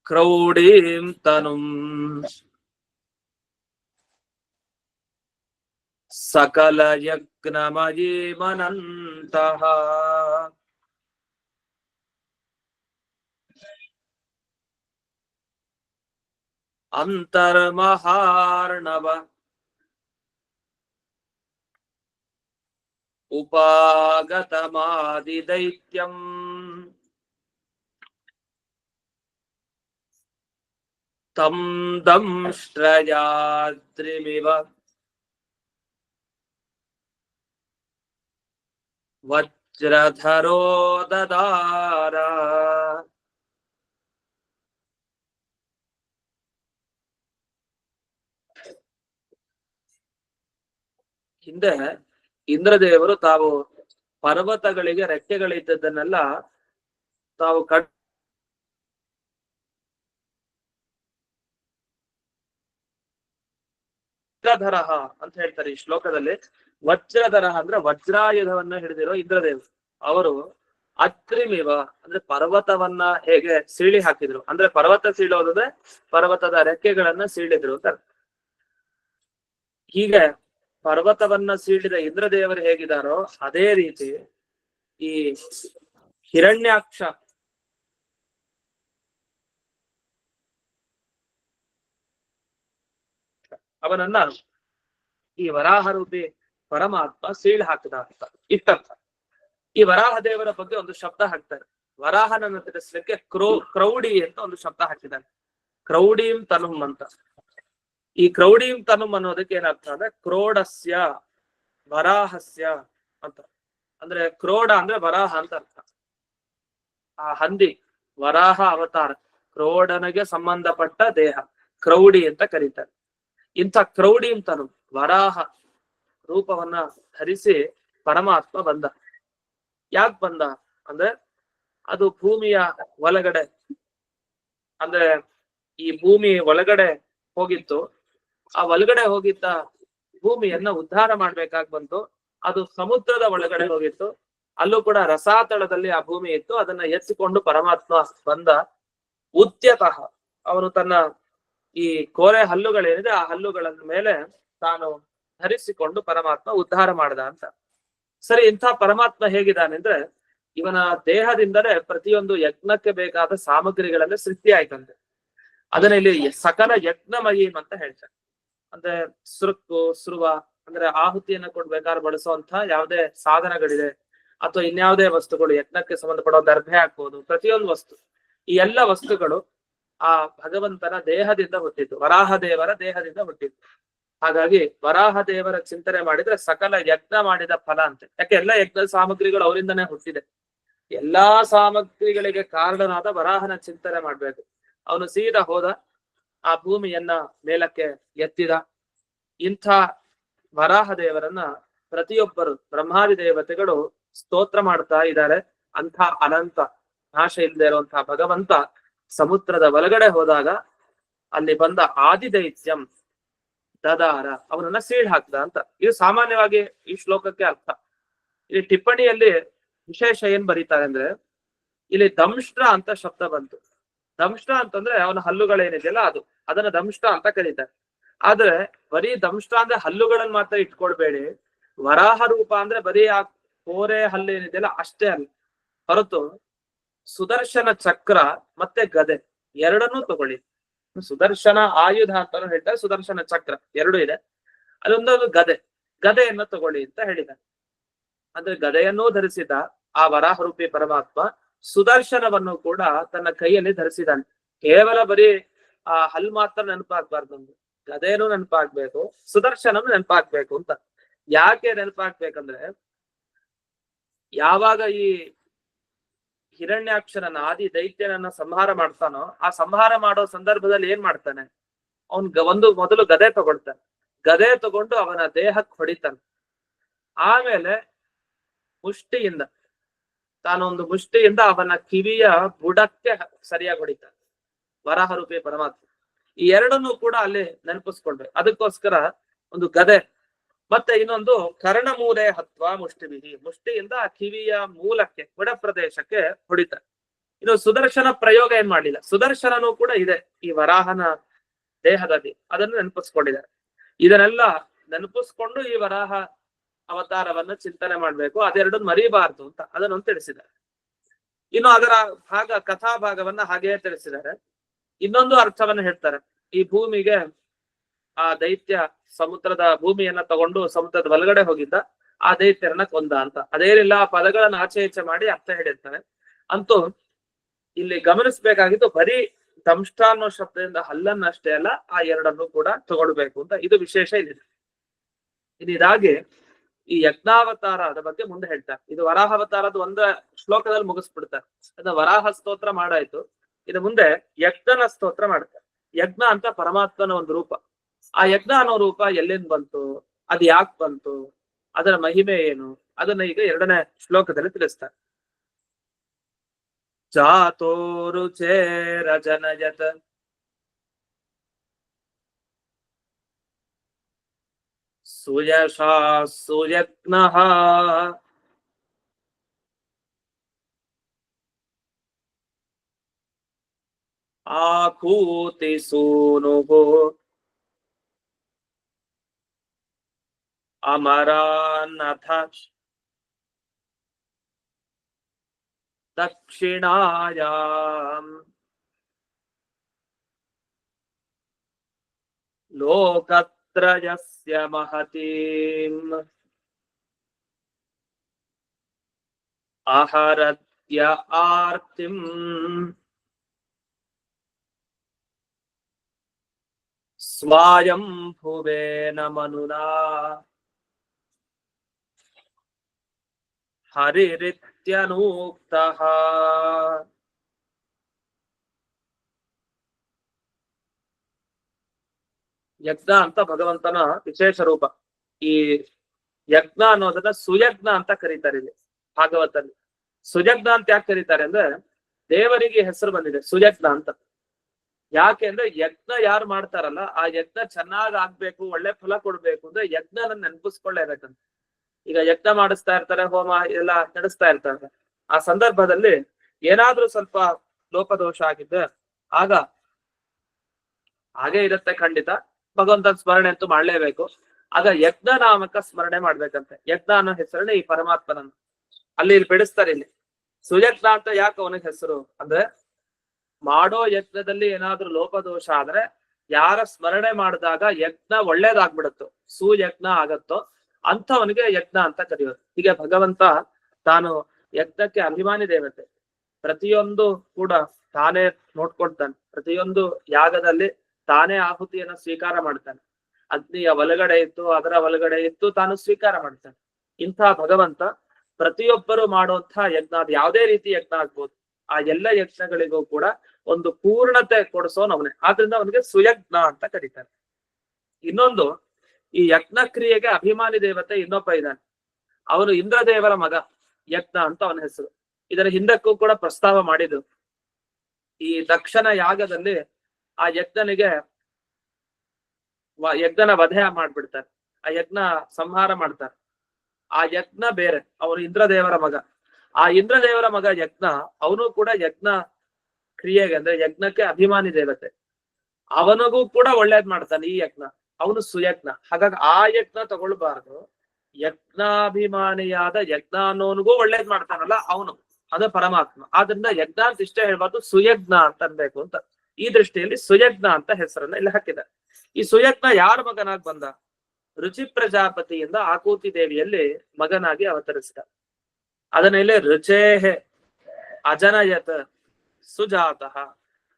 ಕ್ರೌಡೀಂ ತನುಂ ಸಕಲ ಯಜ್ಞಮಯೀಮನಂತಃ ಅಂತರ್ಮಹಾರ್ಣವ ಉಪಾಗತಮಾದಿದೈತ್ಯಂ ತಂ ದಂಶ್ರಯಾದ್ರಿಮಿವ ವಜ್ರಧರೋ ದದಾರ. ಹಿಂದೆ ಇಂದ್ರದೇವರು ತಾವು ಪರ್ವತಗಳಿಗೆ ರೆಕ್ಕೆಗಳಿದ್ದದನ್ನೆಲ್ಲ ತಾವು ವಜ್ರಧರ ಅಂತ ಹೇಳ್ತಾರೆ ಈ ಶ್ಲೋಕದಲ್ಲಿ. ವಜ್ರಧರ ಅಂದ್ರೆ ವಜ್ರಾಯುಧವನ್ನ ಹಿಡಿದಿರೋ ಇಂದ್ರದೇವರು. ಅವರು ಅತ್ರಿಮಿವ ಅಂದ್ರೆ ಪರ್ವತವನ್ನ ಹೇಗೆ ಸೀಳಿ ಹಾಕಿದ್ರು, ಅಂದ್ರೆ ಪರ್ವತ ಸೀಳೋದಂದ್ರೆ ಪರ್ವತದ ರೆಕ್ಕೆಗಳನ್ನ ಸೀಳಿದ್ರು ಅಂತ. ಹೀಗೆ ಪರ್ವತವನ್ನ ಸೀಳಿದ ಇಂದ್ರದೇವರು ಹೇಗಿದಾರೋ ಅದೇ ರೀತಿ ಈ ಹಿರಣ್ಯಾಕ್ಷ ಅವನನ್ನ ಈ ವರಾಹ ರೂಪಿ ಪರಮಾತ್ಮ ಸೀಳ್ ಹಾಕಿದ ಅಂತ ಇತ್ತರ್ಥ. ಈ ವರಾಹ ದೇವರ ಬಗ್ಗೆ ಒಂದು ಶಬ್ದ ಹಾಕ್ತಾರೆ. ವರಾಹನನ್ನು ತಿಳಿಸ್ಲಿಕ್ಕೆ ಕ್ರೌಡಿ ಅಂತ ಒಂದು ಶಬ್ದ ಹಾಕಿದ್ದಾನೆ, ಕ್ರೌಡೀಂ ತನುಂ ಅಂತ. ಈ ಕ್ರೌಡೀಂ ತನುಂ ಅನ್ನೋದಕ್ಕೆ ಏನರ್ಥ ಅಂದ್ರೆ ಕ್ರೋಡಸ್ಯ ವರಾಹಸ್ಯ ಅಂತ. ಅಂದ್ರೆ ಕ್ರೋಡ ಅಂದ್ರೆ ವರಾಹ ಅಂತ ಅರ್ಥ. ಆ ಹಂದಿ ವರಾಹ ಅವತಾರ, ಕ್ರೋಡನಿಗೆ ಸಂಬಂಧಪಟ್ಟ ದೇಹ, ಕ್ರೌಡಿ ಅಂತ ಕರೀತಾರೆ. ಇಂಥ ಕ್ರೌಡೀಂ ತನುಂ ವರಾಹ ರೂಪವನ್ನ ಧರಿಸಿ ಪರಮಾತ್ಮ ಬಂದ. ಯಾಕೆ ಬಂದ ಅಂದ್ರೆ ಅದು ಭೂಮಿಯ ಒಳಗಡೆ, ಅಂದ್ರೆ ಈ ಭೂಮಿ ಒಳಗಡೆ ಹೋಗಿತ್ತು. ಆ ಒಳಗಡೆ ಹೋಗಿದ್ದ ಭೂಮಿಯನ್ನ ಉದ್ಧಾರ ಮಾಡ್ಬೇಕಾಗ್ ಬಂತು. ಅದು ಸಮುದ್ರದ ಒಳಗಡೆ ಹೋಗಿತ್ತು, ಅಲ್ಲೂ ಕೂಡ ರಸಾತಳದಲ್ಲಿ ಆ ಭೂಮಿ ಇತ್ತು. ಅದನ್ನ ಎತ್ತಿಕೊಂಡು ಪರಮಾತ್ಮ ಬಂದ. ಉದ್ಯತಃ ಅವನು ತನ್ನ ಈ ಕೋರೆ ಹಲ್ಲುಗಳೇನಿದೆ ಆ ಹಲ್ಲುಗಳ ಮೇಲೆ ತಾನು ಧರಿಸಿಕೊಂಡು ಪರಮಾತ್ಮ ಉದ್ಧಾರ ಮಾಡ್ದ ಅಂತ. ಸರಿ, ಇಂಥ ಪರಮಾತ್ಮ ಹೇಗಿದ್ದಾನೆ ಅಂದ್ರೆ ಇವನ ದೇಹದಿಂದಲೇ ಪ್ರತಿಯೊಂದು ಯಜ್ಞಕ್ಕೆ ಬೇಕಾದ ಸಾಮಗ್ರಿಗಳೆಲ್ಲ ಸೃಷ್ಟಿ ಆಯ್ತಂತೆ. ಅದನ್ನ ಇಲ್ಲಿ ಸಕಲ ಯಜ್ಞಮಯೀಂ ಅಂತ ಹೇಳ್ತಾರೆ. ಅಂದ್ರೆ ಸುರುಕು ಸುರುವ ಅಂದ್ರೆ ಆಹುತಿಯನ್ನ ಕೊಡ್ಬೇಕಾದ್ರೆ ಬಳಸುವಂತ ಯಾವುದೇ ಸಾಧನಗಳಿದೆ ಅಥವಾ ಇನ್ಯಾವುದೇ ವಸ್ತುಗಳು ಯಜ್ಞಕ್ಕೆ ಸಂಬಂಧಪಡೋ ದರ್ಭೆ ಹಾಕ್ಬೋದು, ಪ್ರತಿಯೊಂದು ವಸ್ತು, ಈ ಎಲ್ಲ ವಸ್ತುಗಳು ಆ ಭಗವಂತನ ದೇಹದಿಂದ ಹುಟ್ಟಿದ್ದು, ವರಾಹ ದೇವರ ದೇಹದಿಂದ ಹುಟ್ಟಿದ್ದು. ಹಾಗಾಗಿ ವರಾಹ ದೇವರ ಚಿಂತನೆ ಮಾಡಿದ್ರೆ ಸಕಲ ಯಜ್ಞ ಮಾಡಿದ ಫಲ ಅಂತೆ. ಯಾಕೆ ಎಲ್ಲ ಯಜ್ಞ ಸಾಮಗ್ರಿಗಳು ಅವರಿಂದನೇ ಹುಟ್ಟಿದೆ. ಎಲ್ಲಾ ಸಾಮಗ್ರಿಗಳಿಗೆ ಕಾರಣನಾದ ವರಾಹನ ಚಿಂತನೆ ಮಾಡ್ಬೇಕು. ಅವನು ಸೀದಾ ಹೋದ, ಆ ಭೂಮಿಯನ್ನ ಮೇಲಕ್ಕೆ ಎತ್ತಿದ. ಇಂಥ ವರಾಹ ದೇವರನ್ನ ಪ್ರತಿಯೊಬ್ಬರು ಬ್ರಹ್ಮಾದಿ ದೇವತೆಗಳು ಸ್ತೋತ್ರ ಮಾಡ್ತಾ ಇದ್ದಾರೆ. ಅಂಥ ಅನಂತ ನಾಶ ಇಲ್ಲದೆ ಇರುವಂತಹ ಭಗವಂತ ಸಮುದ್ರದ ಒಳಗಡೆ ಹೋದಾಗ ಅಲ್ಲಿ ಬಂದ ಆದಿದೈತ್ಯಂ ದದಾರ, ಅವನನ್ನ ಸೀಳ್ ಹಾಕ್ದ ಅಂತ. ಇದು ಸಾಮಾನ್ಯವಾಗಿ ಈ ಶ್ಲೋಕಕ್ಕೆ ಅರ್ಥ. ಇಲ್ಲಿ ಟಿಪ್ಪಣಿಯಲ್ಲಿ ವಿಶೇಷ ಏನ್ ಬರೀತಾರೆ ಅಂದ್ರೆ ಇಲ್ಲಿ ದಂಷ್ಟ್ರ ಅಂತ ಶಬ್ದ ಬಂತು. ದಂಷ್ಟ್ರ ಅಂತಂದ್ರೆ ಅವನ ಹಲ್ಲುಗಳೇನಿದೆಯಲ್ಲ ಅದನ್ನ ದಂಷ್ಟ್ರ ಅಂತ ಕರೀತಾರೆ. ಆದ್ರೆ ಬರೀ ದಂಷ್ಟ್ರ ಅಂದ್ರೆ ಹಲ್ಲುಗಳನ್ನ ಮಾತ್ರ ಇಟ್ಕೊಳ್ಬೇಡಿ. ವರಾಹ ರೂಪ ಅಂದ್ರೆ ಬರೀ ಆ ಕೋರೆ ಹಲ್ಲೇನಿದೆಯಲ್ಲ ಅಷ್ಟೇ ಅಲ್ಲ, ಹೊರತು ಸುದರ್ಶನ ಚಕ್ರ ಮತ್ತೆ ಗದೆ ಎರಡನ್ನೂ ತಗೊಳ್ಳಿ. ಸುದರ್ಶನ ಆಯುಧ ಅಂತಾನು ಹೇಳ್ತಾರೆ, ಸುದರ್ಶನ ಚಕ್ರ ಎರಡು ಇದೆ. ಅದೊಂದೊಂದು ಗದೆಯನ್ನು ತಗೊಳ್ಳಿ ಅಂತ ಹೇಳಿದ್ದಾರೆ. ಅಂದ್ರೆ ಗದೆಯನ್ನೂ ಧರಿಸಿದ ಆ ವರಾಹರೂಪಿ ಪರಮಾತ್ಮ ಸುದರ್ಶನವನ್ನು ಕೂಡ ತನ್ನ ಕೈಯಲ್ಲಿ ಧರಿಸಿದಾನೆ. ಕೇವಲ ಬರೀ ಆ ಹಲ್ ಮಾತ್ರ ನೆನಪಾಗ್ಬಾರ್ದು, ನಮ್ಗೆ ಗದೆನೂ ನೆನಪಾಗ್ಬೇಕು, ಸುದರ್ಶನನು ನೆನಪಾಗ್ಬೇಕು ಅಂತ. ಯಾಕೆ ನೆನಪಾಗ್ಬೇಕಂದ್ರೆ ಯಾವಾಗ ಈ ಹಿರಣ್ಯಾಕ್ಷರನ ಆದಿ ದೈತ್ಯನನ್ನ ಸಂಹಾರ ಮಾಡ್ತಾನೋ ಆ ಸಂಹಾರ ಮಾಡೋ ಸಂದರ್ಭದಲ್ಲಿ ಏನ್ ಮಾಡ್ತಾನೆ, ಅವನ್ ಮೊದಲು ಗದೆ ತಗೊಳ್ತಾನೆ. ಗದೆ ತಗೊಂಡು ಅವನ ದೇಹಕ್ಕೆ ಹೊಡಿತಾನೆ. ಆಮೇಲೆ ಮುಷ್ಟಿಯಿಂದ ತಾನೊಂದು ಮುಷ್ಟಿಯಿಂದ ಅವನ ಕಿವಿಯ ಬುಡಕ್ಕೆ ಸರಿಯಾಗಿ ಹೊಡಿತಾನೆ ವರಾಹರೂಪಿ ಪರಮಾತ್ಮ. ಈ ಎರಡನ್ನೂ ಕೂಡ ಅಲ್ಲಿ ನೆನಪಿಸ್ಕೊಳ್ಬೇಕು. ಅದಕ್ಕೋಸ್ಕರ ಒಂದು ಗದೆ ಮತ್ತೆ ಇನ್ನೊಂದು ಕರ್ಣಮೂಲೆ ಹತ್ವ ಮುಷ್ಟಿಬಿಹಿ, ಮುಷ್ಟಿಯಿಂದ ಆ ಕಿವಿಯ ಮೂಲಕ್ಕೆ ಬುಡ ಪ್ರದೇಶಕ್ಕೆ ಹೊಡಿತಾರೆ. ಇನ್ನು ಸುದರ್ಶನ ಪ್ರಯೋಗ ಏನ್ ಮಾಡ್ಲಿಲ್ಲ, ಸುದರ್ಶನನೂ ಕೂಡ ಇದೆ ಈ ವರಾಹನ ದೇಹದಲ್ಲಿ, ಅದನ್ನು ನೆನಪಿಸ್ಕೊಂಡಿದ್ದಾರೆ. ಇದನ್ನೆಲ್ಲ ನೆನಪಿಸ್ಕೊಂಡು ಈ ವರಾಹ ಅವತಾರವನ್ನ ಚಿಂತನೆ ಮಾಡ್ಬೇಕು, ಅದೆರಡನ್ನು ಮರಿಬಾರ್ದು ಅಂತ ಅದನ್ನು ತಿಳಿಸಿದ್ದಾರೆ. ಇನ್ನು ಅದರ ಕಥಾ ಭಾಗವನ್ನ ಹಾಗೆಯೇ ತಿಳಿಸಿದ್ದಾರೆ. ಇನ್ನೊಂದು ಅರ್ಥವನ್ನ ಹೇಳ್ತಾರೆ. ಈ ಭೂಮಿಗೆ ಆ ದೈತ್ಯ ಸಮುದ್ರದ ಭೂಮಿಯನ್ನ ತಗೊಂಡು ಸಮುದ್ರದ ಒಳಗಡೆ ಹೋಗಿದ್ದ, ಆ ದೈತ್ಯರನ್ನ ಕೊಂದ ಅಂತ. ಅದೇನಿಲ್ಲ, ಆ ಪದಗಳನ್ನ ಆಚೆ ಈಚೆ ಮಾಡಿ ಅರ್ಥ ಹೇಳಿರ್ತಾರೆ. ಅಂತೂ ಇಲ್ಲಿ ಗಮನಿಸ್ಬೇಕಾಗಿದ್ದು ಬರೀ ದಂಷ್ಟ ಅನ್ನೋ ಶಬ್ದದಿಂದ ಹಲ್ಲನ್ನಷ್ಟೇ ಅಲ್ಲ, ಆ ಎರಡನ್ನು ಕೂಡ ತಗೊಳ್ಬೇಕು ಅಂತ. ಇದು ವಿಶೇಷ ಇಲ್ಲಿದೆ. ಇದಾಗಿ ಈ ಯಜ್ಞಾವತಾರದ ಬಗ್ಗೆ ಮುಂದೆ ಹೇಳ್ತಾರೆ. ಇದು ವರಾಹಾವತಾರದ ಒಂದ ಶ್ಲೋಕದಲ್ಲಿ ಮುಗಿಸ್ಬಿಡ್ತಾರೆ. ಅದನ್ನ ವರಾಹ ಸ್ತೋತ್ರ ಮಾಡಾಯ್ತು. ಇದು ಮುಂದೆ ಯಜ್ಞನ ಸ್ತೋತ್ರ ಮಾಡ್ತಾರೆ. ಯಜ್ಞ ಅಂತ ಪರಮಾತ್ಮನ ಒಂದು ರೂಪ. ಆ ಯಜ್ಞ ಅನ್ನೋ ರೂಪ ಎಲ್ಲಿಂದ ಬಂತು, ಅದು ಯಾಕೆ ಬಂತು, ಅದರ ಮಹಿಮೆ ಏನು, ಅದನ್ನ ಈಗ ಎರಡನೇ ಶ್ಲೋಕದಲ್ಲಿ ತಿಳಿಸ್ತಾರೆ. ಚಾತೋರುಚೇರಜನಯತ ಸುಯಶಾ ಸುಯಜ್ಞಃ ಆಕೂತಿ ಸೂನುಃ ಅಮರಾನ್ನಥ ದಕ್ಷಿಣಾಯಾಂ ಲೋಕತ್ರಯಸ್ಯ ಮಹತೀಂ ಅಹರತ್ಯ ಆರ್ತಿಂ ಸ್ವಾಯಂಭುವೇನ ಮನುನಾ ಹರಿರಿತ್ಯನೂಕ್ತಃ. ಯಜ್ಞ ಅಂತ ಭಗವಂತನ ವಿಶೇಷ ರೂಪ. ಈ ಯಜ್ಞ ಅನ್ನೋದನ್ನ ಸುಯಜ್ಞ ಅಂತ ಕರೀತಾರೆ ಇಲ್ಲಿ ಭಾಗವತಲ್ಲಿ. ಸುಯಜ್ಞ ಅಂತ ಯಾಕೆ ಕರೀತಾರೆ ಅಂದ್ರೆ ದೇವರಿಗೆ ಹೆಸರು ಬಂದಿದೆ ಸುಯಜ್ಞ ಅಂತ. ಯಾಕೆ ಅಂದ್ರೆ ಯಜ್ಞ ಯಾರು ಮಾಡ್ತಾರಲ್ಲ ಆ ಯಜ್ಞ ಚೆನ್ನಾಗ್ ಆಗ್ಬೇಕು, ಒಳ್ಳೆ ಫಲ ಕೊಡ್ಬೇಕು ಅಂದ್ರೆ ಯಜ್ಞನ ನೆನಪಿಸ್ಕೊಳ್ಳೇಬೇಕಂತ. ಈಗ ಯಜ್ಞ ಮಾಡಿಸ್ತಾ ಇರ್ತಾರೆ, ಹೋಮ ಎಲ್ಲ ನಡೆಸ್ತಾ ಇರ್ತಾರೆ. ಆ ಸಂದರ್ಭದಲ್ಲಿ ಏನಾದ್ರೂ ಸ್ವಲ್ಪ ಲೋಪದೋಷ ಆಗಿದ್ರೆ ಆಗ ಹಾಗೆ ಇರುತ್ತೆ ಖಂಡಿತ, ಭಗವಂತನ ಸ್ಮರಣೆ ಅಂತೂ ಮಾಡ್ಲೇಬೇಕು. ಆಗ ಯಜ್ಞ ನಾಮಕ ಸ್ಮರಣೆ ಮಾಡ್ಬೇಕಂತೆ. ಯಜ್ಞ ಅನ್ನೋ ಹೆಸರನ್ನ ಈ ಪರಮಾತ್ಮನನ್ನು ಇಲ್ಲಿ ಬಿಡಿಸ್ತಾರೆ. ಇಲ್ಲಿ ಸುಯಜ್ಞ ಅಂತ ಯಾಕೆ ಅವನಿಗೆ ಹೆಸರು ಅಂದ್ರೆ, ಮಾಡೋ ಯಜ್ಞದಲ್ಲಿ ಏನಾದ್ರೂ ಲೋಪದೋಷ ಆದ್ರೆ ಯಾರ ಸ್ಮರಣೆ ಮಾಡಿದಾಗ ಯಜ್ಞ ಒಳ್ಳೇದಾಗ್ಬಿಡುತ್ತೋ, ಸುಯಜ್ಞ ಆಗತ್ತೋ ಅಂಥವನಿಗೆ ಯಜ್ಞ ಅಂತ ಕರೆಯೋದು. ಹೀಗೆ ಭಗವಂತ ತಾನು ಯಜ್ಞಕ್ಕೆ ಅಭಿಮಾನಿ ದೇವತೆ. ಪ್ರತಿಯೊಂದು ಕೂಡ ತಾನೇ ನೋಡ್ಕೊಳ್ತಾನೆ. ಪ್ರತಿಯೊಂದು ಯಾಗದಲ್ಲಿ ತಾನೇ ಆಹುತಿಯನ್ನ ಸ್ವೀಕಾರ ಮಾಡ್ತಾನೆ. ಅಗ್ನಿಯ ಒಳಗಡೆ ಇತ್ತು, ಅದರ ಒಳಗಡೆ ಇತ್ತು, ತಾನು ಸ್ವೀಕಾರ ಮಾಡ್ತಾನೆ. ಇಂಥ ಭಗವಂತ ಪ್ರತಿಯೊಬ್ಬರು ಮಾಡುವಂತಹ ಯಜ್ಞ, ಅದು ಯಾವುದೇ ರೀತಿ ಯಜ್ಞ ಆಗ್ಬೋದು, ಆ ಎಲ್ಲ ಯಜ್ಞಗಳಿಗೂ ಕೂಡ ಒಂದು ಪೂರ್ಣತೆ ಕೊಡಿಸೋನ್ ಅವನೇ. ಆದ್ರಿಂದ ಅವನಿಗೆ ಸುಯಜ್ಞ ಅಂತ ಕರೀತಾರೆ. ಇನ್ನೊಂದು, ಈ ಯಜ್ಞ ಕ್ರಿಯೆಗೆ ಅಭಿಮಾನಿ ದೇವತೆ ಇನ್ನೊಬ್ಬ ಇದ್ದಾನೆ. ಅವನು ಇಂದ್ರದೇವರ ಮಗ, ಯಜ್ಞ ಅಂತ ಅವನ ಹೆಸರು. ಇದರ ಹಿಂದಕ್ಕೂ ಕೂಡ ಪ್ರಸ್ತಾವ ಮಾಡಿದ್ರು. ಈ ದಕ್ಷನ ಯಾಗದಲ್ಲಿ ಆ ಯಜ್ಞನಿಗೆ ಯಜ್ಞನ ವಧೆ ಮಾಡ್ಬಿಡ್ತಾರೆ, ಆ ಯಜ್ಞ ಸಂಹಾರ ಮಾಡ್ತಾರೆ. ಆ ಯಜ್ಞ ಬೇರೆ, ಅವನು ಇಂದ್ರದೇವರ ಮಗ. ಆ ಇಂದ್ರದೇವರ ಮಗ ಯಜ್ಞ, ಅವನು ಕೂಡ ಯಜ್ಞ ಕ್ರಿಯೆಗೆ ಅಂದ್ರೆ ಯಜ್ಞಕ್ಕೆ ಅಭಿಮಾನಿ ದೇವತೆ. ಅವನಿಗೂ ಕೂಡ ಒಳ್ಳೇದ್ ಮಾಡ್ತಾನೆ ಈ ಯಜ್ಞ, ಅವನು ಸುಯಜ್ಞ. ಹಾಗಾಗಿ ಆ ಯಜ್ಞ ತಗೊಳ್ಬಾರ್ದು, ಯಜ್ಞಾಭಿಮಾನಿಯಾದ ಯಜ್ಞ ಅನ್ನೋನಿಗೂ ಒಳ್ಳೇದ್ ಮಾಡ್ತಾನಲ್ಲ ಅವನು, ಅದು ಪರಮಾತ್ಮ. ಆದ್ರಿಂದ ಯಜ್ಞ ಅಂತ ಇಷ್ಟೇ ಹೇಳ್ಬಾರ್ದು, ಸುಯಜ್ಞ ಅಂತ ಅನ್ಬೇಕು ಅಂತ. ಈ ದೃಷ್ಟಿಯಲ್ಲಿ ಸುಯಜ್ಞ ಅಂತ ಹೆಸರನ್ನ ಇಲ್ಲಿ ಹಾಕಿದ್ದಾರೆ. ಈ ಸುಯಜ್ಞ ಯಾರ ಮಗನಾಗಿ ಬಂದ? ರುಚಿ ಪ್ರಜಾಪತಿಯಿಂದ ಆಕೂತಿ ದೇವಿಯಲ್ಲಿ ಮಗನಾಗಿ ಅವತರಿಸಿದ. ಅದನ್ನ ಇಲ್ಲಿ ರುಚೇಹೆ ಅಜನಯತ ಸುಜಾತಃ.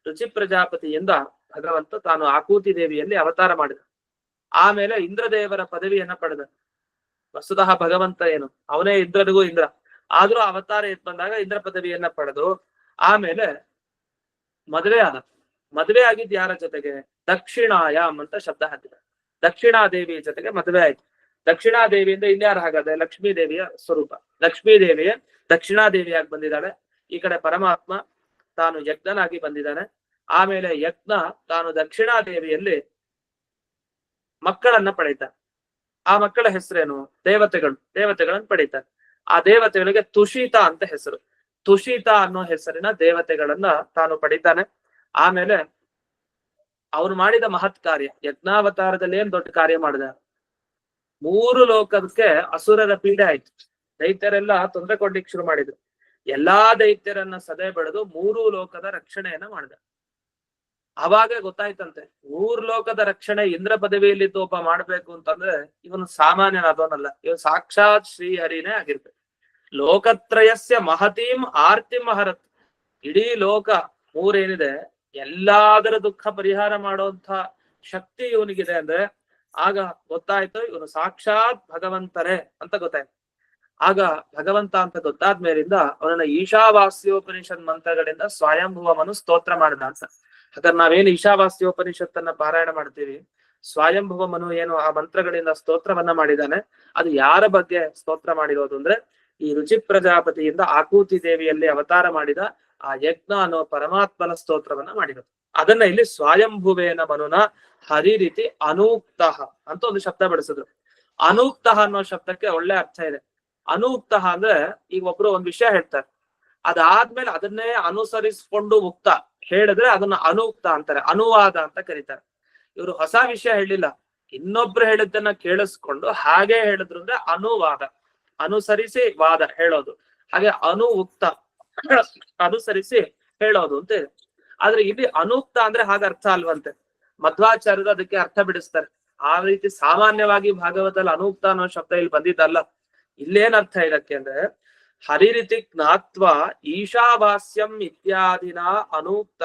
ರುಚಿ ಪ್ರಜಾಪತಿಯಿಂದ ಭಗವಂತ ತಾನು ಆಕೂತಿ ದೇವಿಯಲ್ಲಿ ಅವತಾರ ಮಾಡಿದ. ಆಮೇಲೆ ಇಂದ್ರದೇವರ ಪದವಿಯನ್ನ ಪಡೆದ. ವಸ್ತುತಃ ಭಗವಂತ ಏನು, ಅವನೇ ಇಂದ್ರನಿಗೂ ಇಂದ್ರ, ಆದ್ರೂ ಅವತಾರ ಎತ್ ಬಂದಾಗ ಇಂದ್ರ ಪದವಿಯನ್ನ ಪಡೆದು ಆಮೇಲೆ ಮದುವೆ ಆದ. ಮದುವೆ ಆಗಿದ್ ಯಾರ ಜೊತೆಗೆ? ದಕ್ಷಿಣಾಯಾಮ್ ಅಂತ ಶಬ್ದ ಹಾಕಿದ. ದಕ್ಷಿಣಾದೇವಿ ಜೊತೆಗೆ ಮದುವೆ ಆಯ್ತು. ದಕ್ಷಿಣಾದೇವಿಯಿಂದ ಇನ್ಯಾರು ಹಾಗಾದ್ರೆ? ಲಕ್ಷ್ಮೀ ದೇವಿಯ ಸ್ವರೂಪ. ಲಕ್ಷ್ಮೀ ದೇವಿಯ ದಕ್ಷಿಣಾದೇವಿಯಾಗಿ ಬಂದಿದ್ದಾಳೆ. ಈ ಕಡೆ ಪರಮಾತ್ಮ ತಾನು ಯಜ್ಞನಾಗಿ ಬಂದಿದ್ದಾನೆ. ಆಮೇಲೆ ಯಜ್ಞ ತಾನು ದಕ್ಷಿಣಾದೇವಿಯಲ್ಲಿ ಮಕ್ಕಳನ್ನ ಪಡೀತಾನೆ. ಆ ಮಕ್ಕಳ ಹೆಸರೇನು? ದೇವತೆಗಳನ್ನು ಪಡೀತಾನೆ. ಆ ದೇವತೆಗಳಿಗೆ ತುಷಿತ ಅಂತ ಹೆಸರು. ತುಷಿತ ಅನ್ನೋ ಹೆಸರಿನ ದೇವತೆಗಳನ್ನ ತಾನು ಪಡಿತಾನೆ. ಆಮೇಲೆ ಅವ್ರು ಮಾಡಿದ ಮಹತ್ ಕಾರ್ಯ, ಯಜ್ಞಾವತಾರದಲ್ಲಿ ಏನ್ ದೊಡ್ಡ ಕಾರ್ಯ ಮಾಡಿದ? 3 ಲೋಕಕ್ಕೆ ಅಸುರರ ಪೀಡೆ ಆಯ್ತು. ದೈತ್ಯರೆಲ್ಲ ತೊಂದರೆ ಕೊಡ್ಲಿಕ್ಕೆ ಶುರು ಮಾಡಿದ್ರು. ಎಲ್ಲಾ ದೈತ್ಯರನ್ನ ಸದೆ ಬೆಳೆದು 3 ಲೋಕದ ರಕ್ಷಣೆಯನ್ನ ಮಾಡಿದ. ಅವಾಗ ಗೊತ್ತಾಯ್ತಂತೆ, 3 ಲೋಕದ ರಕ್ಷಣೆ ಇಂದ್ರ ಪದವಿಯಲ್ಲಿದ್ದು ಒಬ್ಬ ಮಾಡ್ಬೇಕು ಅಂತಂದ್ರೆ ಇವನು ಸಾಮಾನ್ಯನಾದವನಲ್ಲ, ಇವನು ಸಾಕ್ಷಾತ್ ಶ್ರೀಹರಿನೇ ಆಗಿರ್ಬೇಕು. ಲೋಕತ್ರಯಸ್ಯ ಮಹತೀಂ ಆರ್ತಿ ಮಹರತ್. ಇಡೀ ಲೋಕ 3 ಏನಿದೆ ಎಲ್ಲಾದರ ದುಃಖ ಪರಿಹಾರ ಮಾಡುವಂತ ಶಕ್ತಿ ಇವನಿಗಿದೆ ಅಂದ್ರೆ ಆಗ ಗೊತ್ತಾಯ್ತು ಇವನು ಸಾಕ್ಷಾತ್ ಭಗವಂತರೇ ಅಂತ ಗೊತ್ತಾಯ್ತು. ಆಗ ಭಗವಂತ ಅಂತ ಗೊತ್ತಾದ್ಮೇಲಿಂದ ಅವನನ್ನ ಈಶಾವಾಸ್ಯೋಪನಿಷತ್ ಮಂತ್ರಗಳಿಂದ ಸ್ವಯಂಭುವಮನು ಸ್ತೋತ್ರ ಮಾಡಿದ ಅಂತ. ಹಾಗಾದ್ರೆ ನಾವೇನು ಈಶಾವಾಸ್ಯೋಪನಿಷತ್ತನ್ನ ಪಾರಾಯಣ ಮಾಡ್ತೀವಿ, ಸ್ವಯಂಭುವ ಮನು ಏನು ಆ ಮಂತ್ರಗಳಿಂದ ಸ್ತೋತ್ರವನ್ನ ಮಾಡಿದಾನೆ, ಅದು ಯಾರ ಬಗ್ಗೆ ಸ್ತೋತ್ರ ಮಾಡಿರೋದು ಅಂದ್ರೆ ಈ ರುಚಿ ಪ್ರಜಾಪತಿಯಿಂದ ಆಕೂತಿ ದೇವಿಯಲ್ಲಿ ಅವತಾರ ಮಾಡಿದ ಆ ಯಜ್ಞ ಅನ್ನೋ ಪರಮಾತ್ಮನ ಸ್ತೋತ್ರವನ್ನ ಮಾಡಿರೋದು. ಅದನ್ನ ಇಲ್ಲಿ ಸ್ವಯಂಭುವೇನ ಮನುನ ಹರಿ ರೀತಿ ಅನೂಕ್ತ ಅಂತ ಒಂದು ಶಬ್ದ ಬಳಸಿದ್ರು. ಅನೂಕ್ತ ಅನ್ನೋ ಶಬ್ದಕ್ಕೆ ಒಳ್ಳೆ ಅರ್ಥ ಇದೆ. ಅನೂಕ್ತ ಅಂದ್ರೆ ಈಗ ಒಬ್ರು ಒಂದ್ ವಿಷಯ ಹೇಳ್ತಾರೆ, ಅದಾದ್ಮೇಲೆ ಅದನ್ನೇ ಅನುಸರಿಸ್ಕೊಂಡು ಉಕ್ತ ಹೇಳಿದ್ರೆ ಅದನ್ನ ಅನೂಕ್ತ ಅಂತಾರೆ, ಅನುವಾದ ಅಂತ ಕರೀತಾರೆ. ಇವರು ಹೊಸ ವಿಷಯ ಹೇಳಿಲ್ಲ, ಇನ್ನೊಬ್ರು ಹೇಳಿದ್ದನ್ನ ಕೇಳಿಸ್ಕೊಂಡು ಹಾಗೆ ಹೇಳಿದ್ರು ಅಂದ್ರೆ ಅನುವಾದ, ಅನುಸರಿಸಿ ವಾದ ಹೇಳೋದು. ಹಾಗೆ ಅನುಕ್ತ ಅನುಸರಿಸಿ ಹೇಳೋದು ಅಂತ ಇದೆ. ಆದ್ರೆ ಇಲ್ಲಿ ಅನೂಕ್ತ ಅಂದ್ರೆ ಹಾಗೆ ಅರ್ಥ ಅಲ್ವಂತೆ. ಮಧ್ವಾಚಾರ್ಯರು ಅದಕ್ಕೆ ಅರ್ಥ ಬಿಡಿಸ್ತಾರೆ. ಆ ರೀತಿ ಸಾಮಾನ್ಯವಾಗಿ ಭಾಗವತದಲ್ಲಿ ಅನೂಕ್ತ ಅನ್ನೋ ಶಬ್ದ ಇಲ್ಲಿ ಬಂದಿದ್ದಲ್ಲ. ಇಲ್ಲೇನ್ ಅರ್ಥ ಇದಕ್ಕೆ ಅಂದ್ರೆ ಹರಿರಿತಿ ಜ್ಞಾತ್ವ ಈಶಾವಾಸ್ಯಂ ಇತ್ಯಾದಿನ ಅನೂಕ್ತ.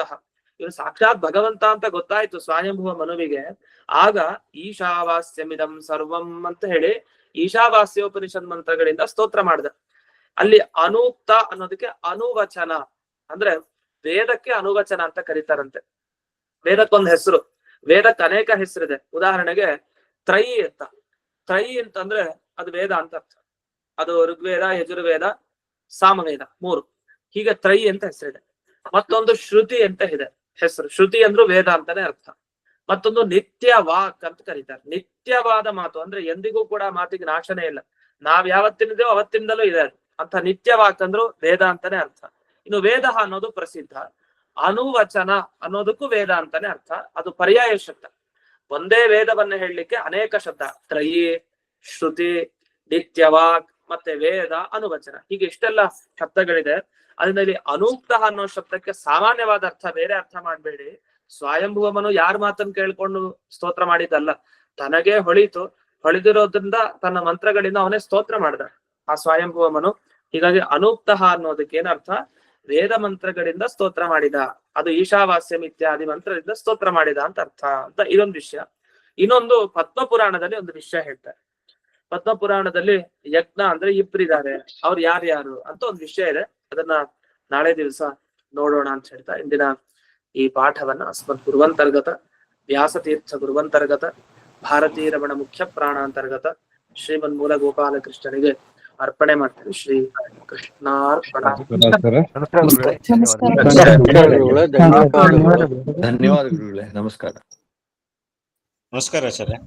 ಇವ್ರು ಸಾಕ್ಷಾತ್ ಭಗವಂತ ಅಂತ ಗೊತ್ತಾಯ್ತು ಸ್ವಯಂಭುವ ಮನುವಿಗೆ. ಆಗ ಈಶಾವಾಸ್ಯಮಿದಂ ಸರ್ವಂ ಅಂತ ಹೇಳಿ ಈಶಾವಾಸ್ಯೋಪನಿಷತ್ ಮಂತ್ರಗಳಿಂದ ಸ್ತೋತ್ರ ಮಾಡಿದ. ಅಲ್ಲಿ ಅನೂಕ್ತ ಅನ್ನೋದಕ್ಕೆ ಅನುವಚನ ಅಂದ್ರೆ ವೇದಕ್ಕೆ ಅನುವಚನ ಅಂತ ಕರೀತಾರಂತೆ. ವೇದಕ್ಕೊಂದು ಹೆಸರು, ವೇದಕ್ಕೆ ಅನೇಕ ಹೆಸರಿದೆ. ಉದಾಹರಣೆಗೆ ತ್ರಯಿ ಅಂತ. ತ್ರಯಿ ಅಂತಂದ್ರೆ ಅದು ವೇದ ಅಂತ ಅರ್ಥ. ಅದು ಋಗ್ವೇದ, ಯಜುರ್ವೇದ, ಸಾಮವೇದ 3 ಹೀಗೆ ತ್ರಯಿ ಅಂತ ಹೆಸರಿದೆ. ಮತ್ತೊಂದು ಶ್ರುತಿ ಅಂತ ಇದೆ ಹೆಸರು. ಶ್ರುತಿ ಅಂದ್ರೂ ವೇದ ಅಂತಾನೆ ಅರ್ಥ. ಮತ್ತೊಂದು ನಿತ್ಯ ವಾಕ್ ಅಂತ ಕರೀತಾರೆ. ನಿತ್ಯವಾದ ಮಾತು ಅಂದ್ರೆ ಎಂದಿಗೂ ಕೂಡ ಮಾತಿಗೆ ನಾಶನೇ ಇಲ್ಲ. ನಾವ್ ಯಾವತ್ತಿನಿದೆಯೋ ಅವತ್ತಿಂದಲೂ ಇದೆ ಅಂತ ನಿತ್ಯ ವಾಕ್ ಅಂದ್ರು ವೇದ ಅಂತಾನೆ ಅರ್ಥ. ಇನ್ನು ವೇದ ಅನ್ನೋದು ಪ್ರಸಿದ್ಧ. ಅನುವಚನ ಅನ್ನೋದಕ್ಕೂ ವೇದ ಅಂತಾನೆ ಅರ್ಥ. ಅದು ಪರ್ಯಾಯ ಶಬ್ದ. ಒಂದೇ ವೇದವನ್ನ ಹೇಳಲಿಕ್ಕೆ ಅನೇಕ ಶಬ್ದ, ತ್ರಯಿ, ಶ್ರುತಿ, ನಿತ್ಯವಾಕ್, ಮತ್ತೆ ವೇದ, ಅನುವಚನ, ಹೀಗೆ ಇಷ್ಟೆಲ್ಲ ಶಬ್ದಗಳಿದೆ. ಅದರಲ್ಲಿ ಅನೂಕ್ತ ಅನ್ನೋ ಶಬ್ದಕ್ಕೆ ಸಾಮಾನ್ಯವಾದ ಅರ್ಥ, ಬೇರೆ ಅರ್ಥ ಮಾಡ್ಬೇಡಿ. ಸ್ವಯಂಭುವಮನು ಯಾರ ಮಾತನ್ನು ಕೇಳ್ಕೊಂಡು ಸ್ತೋತ್ರ ಮಾಡಿದ್ದಲ್ಲ, ತನಗೆ ಹೊಳಿದಿರೋದ್ರಿಂದ ತನ್ನ ಮಂತ್ರಗಳಿಂದ ಅವನೇ ಸ್ತೋತ್ರ ಮಾಡ್ದ ಆ ಸ್ವಯಂಭುವಮನು. ಹೀಗಾಗಿ ಅನೂಕ್ತ ಅನ್ನೋದಕ್ಕೆ ಏನರ್ಥ, ವೇದ ಮಂತ್ರಗಳಿಂದ ಸ್ತೋತ್ರ ಮಾಡಿದ, ಅದು ಈಶಾವಾಸ್ಯಂ ಇತ್ಯಾದಿ ಮಂತ್ರದಿಂದ ಸ್ತೋತ್ರ ಮಾಡಿದ ಅಂತ ಅರ್ಥ ಅಂತ ಇದೊಂದು ವಿಷಯ. ಇನ್ನೊಂದು ಪದ್ಮಪುರಾಣದಲ್ಲಿ ಒಂದು ವಿಷಯ ಹೇಳ್ತಾರೆ. ಪದ್ಮಪುರಾಣದಲ್ಲಿ ಯಜ್ಞ ಅಂದ್ರೆ ಇಬ್ಬರಿದ್ದಾರೆ, ಅವ್ರು ಯಾರ್ಯಾರು ಅಂತ ಒಂದು ವಿಷಯ ಇದೆ. ಅದನ್ನ ನಾಳೆ ದಿವಸ ನೋಡೋಣ ಅಂತ ಹೇಳ್ತಾ ಇಂದಿನ ಈ ಪಾಠವನ್ನ ಅಸ್ಮತ್ ಗುರುವಂತರ್ಗತ ವ್ಯಾಸತೀರ್ಥ ಗುರುವಂತರ್ಗತ ಭಾರತೀ ರಮಣ ಮುಖ್ಯ ಪ್ರಾಣಾಂತರ್ಗತ ಶ್ರೀಮನ್ ಮೂಲ ಗೋಪಾಲ ಕೃಷ್ಣನಿಗೆ ಅರ್ಪಣೆ ಮಾಡ್ತೇನೆ. ಶ್ರೀ ಕೃಷ್ಣಾರ್ಪಣ. ಧನ್ಯವಾದ ಗುರುಗಳೇ. ನಮಸ್ಕಾರ. ನಮಸ್ಕಾರ ಆಚಾರ್ಯ.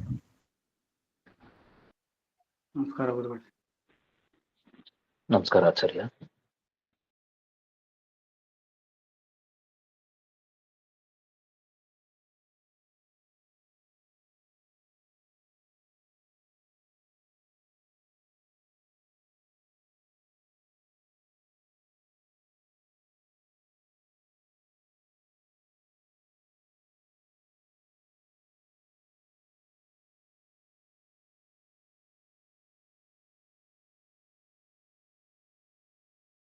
ನಮಸ್ಕಾರ ಗುರುಗಳೇ. ನಮಸ್ಕಾರ ಆಚಾರ್ಯ.